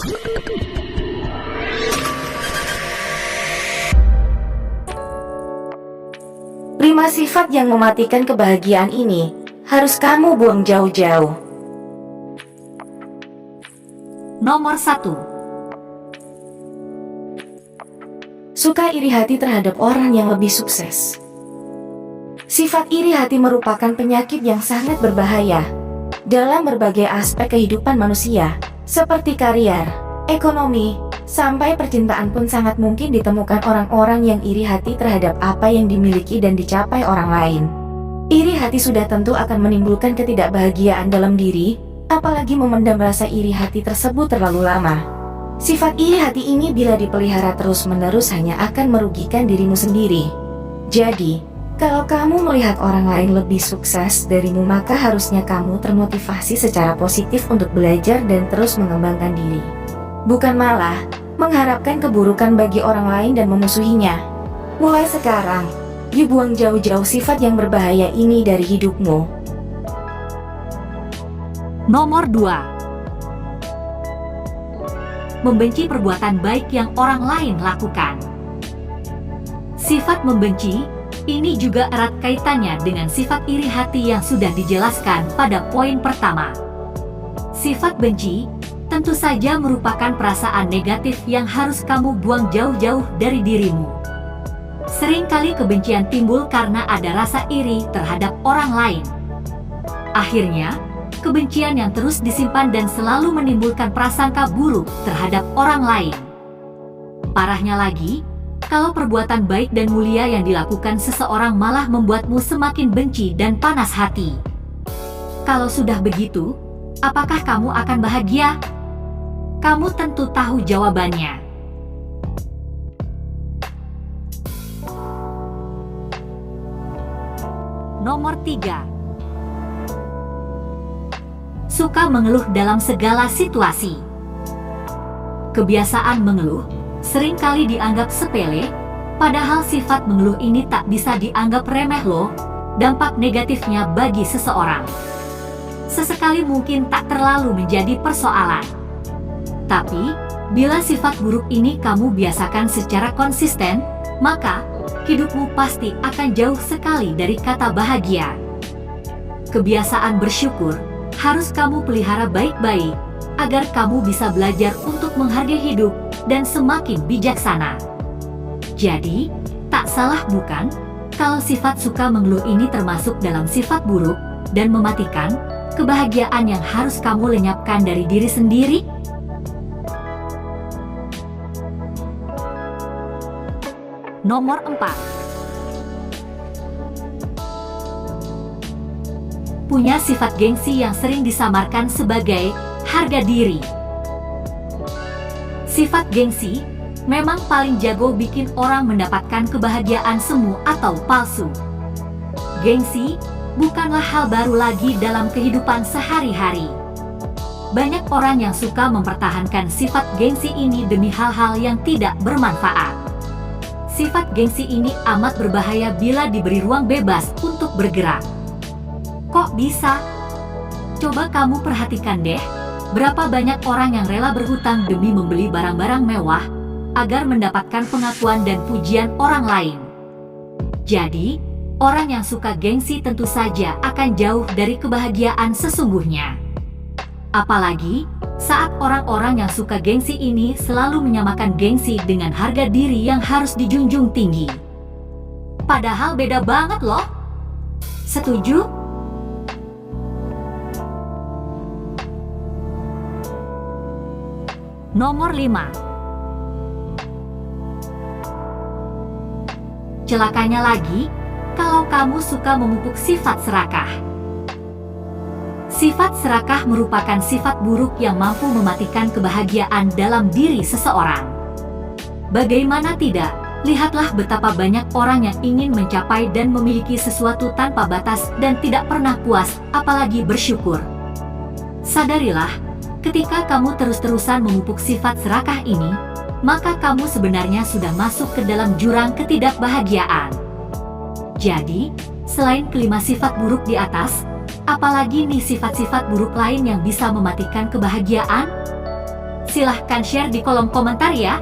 Lima sifat yang mematikan kebahagiaan ini harus kamu buang jauh-jauh. Nomor 1. Suka iri hati terhadap orang yang lebih sukses. Sifat iri hati merupakan penyakit yang sangat berbahaya dalam berbagai aspek kehidupan manusia, seperti karier, ekonomi, sampai percintaan pun sangat mungkin ditemukan orang-orang yang iri hati terhadap apa yang dimiliki dan dicapai orang lain. Iri hati sudah tentu akan menimbulkan ketidakbahagiaan dalam diri, apalagi memendam rasa iri hati tersebut terlalu lama. Sifat iri hati ini bila dipelihara terus-menerus hanya akan merugikan dirimu sendiri. Jadi, kalau kamu melihat orang lain lebih sukses darimu, maka harusnya kamu termotivasi secara positif untuk belajar dan terus mengembangkan diri. Bukan malah mengharapkan keburukan bagi orang lain dan memusuhinya. Mulai sekarang, you buang jauh-jauh sifat yang berbahaya ini dari hidupmu. Nomor 2. Membenci perbuatan baik yang orang lain lakukan. Sifat membenci ini juga erat kaitannya dengan sifat iri hati yang sudah dijelaskan pada poin pertama. Sifat benci tentu saja merupakan perasaan negatif yang harus kamu buang jauh-jauh dari dirimu. Seringkali kebencian timbul karena ada rasa iri terhadap orang lain. Akhirnya, kebencian yang terus disimpan dan selalu menimbulkan prasangka buruk terhadap orang lain. Parahnya lagi, kalau perbuatan baik dan mulia yang dilakukan seseorang malah membuatmu semakin benci dan panas hati. Kalau sudah begitu, apakah kamu akan bahagia? Kamu tentu tahu jawabannya. Nomor 3. Suka mengeluh dalam segala situasi. Kebiasaan mengeluh seringkali dianggap sepele, padahal sifat mengeluh ini tak bisa dianggap remeh loh. Dampak negatifnya bagi seseorang sesekali mungkin tak terlalu menjadi persoalan. Tapi, bila sifat buruk ini kamu biasakan secara konsisten, maka hidupmu pasti akan jauh sekali dari kata bahagia. Kebiasaan bersyukur harus kamu pelihara baik-baik, agar kamu bisa belajar untuk menghargai hidup dan semakin bijaksana. Jadi, tak salah bukan, kalau sifat suka mengeluh ini termasuk dalam sifat buruk dan mematikan kebahagiaan yang harus kamu lenyapkan dari diri sendiri? Nomor 4. Punya sifat gengsi yang sering disamarkan sebagai harga diri. Sifat gengsi memang paling jago bikin orang mendapatkan kebahagiaan semu atau palsu. Gengsi bukanlah hal baru lagi dalam kehidupan sehari-hari. Banyak orang yang suka mempertahankan sifat gengsi ini demi hal-hal yang tidak bermanfaat. Sifat gengsi ini amat berbahaya bila diberi ruang bebas untuk bergerak. Kok bisa? Coba kamu perhatikan deh, berapa banyak orang yang rela berhutang demi membeli barang-barang mewah agar mendapatkan pengakuan dan pujian orang lain. Jadi, orang yang suka gengsi tentu saja akan jauh dari kebahagiaan sesungguhnya. Apalagi saat orang-orang yang suka gengsi ini selalu menyamakan gengsi dengan harga diri yang harus dijunjung tinggi. Padahal beda banget loh. Setuju? Nomor 5. Celakanya lagi, kalau kamu suka memupuk sifat serakah. Sifat serakah merupakan sifat buruk yang mampu mematikan kebahagiaan dalam diri seseorang. Bagaimana tidak, lihatlah betapa banyak orang yang ingin mencapai dan memiliki sesuatu tanpa batas dan tidak pernah puas, apalagi bersyukur. Sadarilah, ketika kamu terus-terusan memupuk sifat serakah ini, maka kamu sebenarnya sudah masuk ke dalam jurang ketidakbahagiaan. Jadi, selain kelima sifat buruk di atas, apalagi nih sifat-sifat buruk lain yang bisa mematikan kebahagiaan? Silahkan share di kolom komentar ya.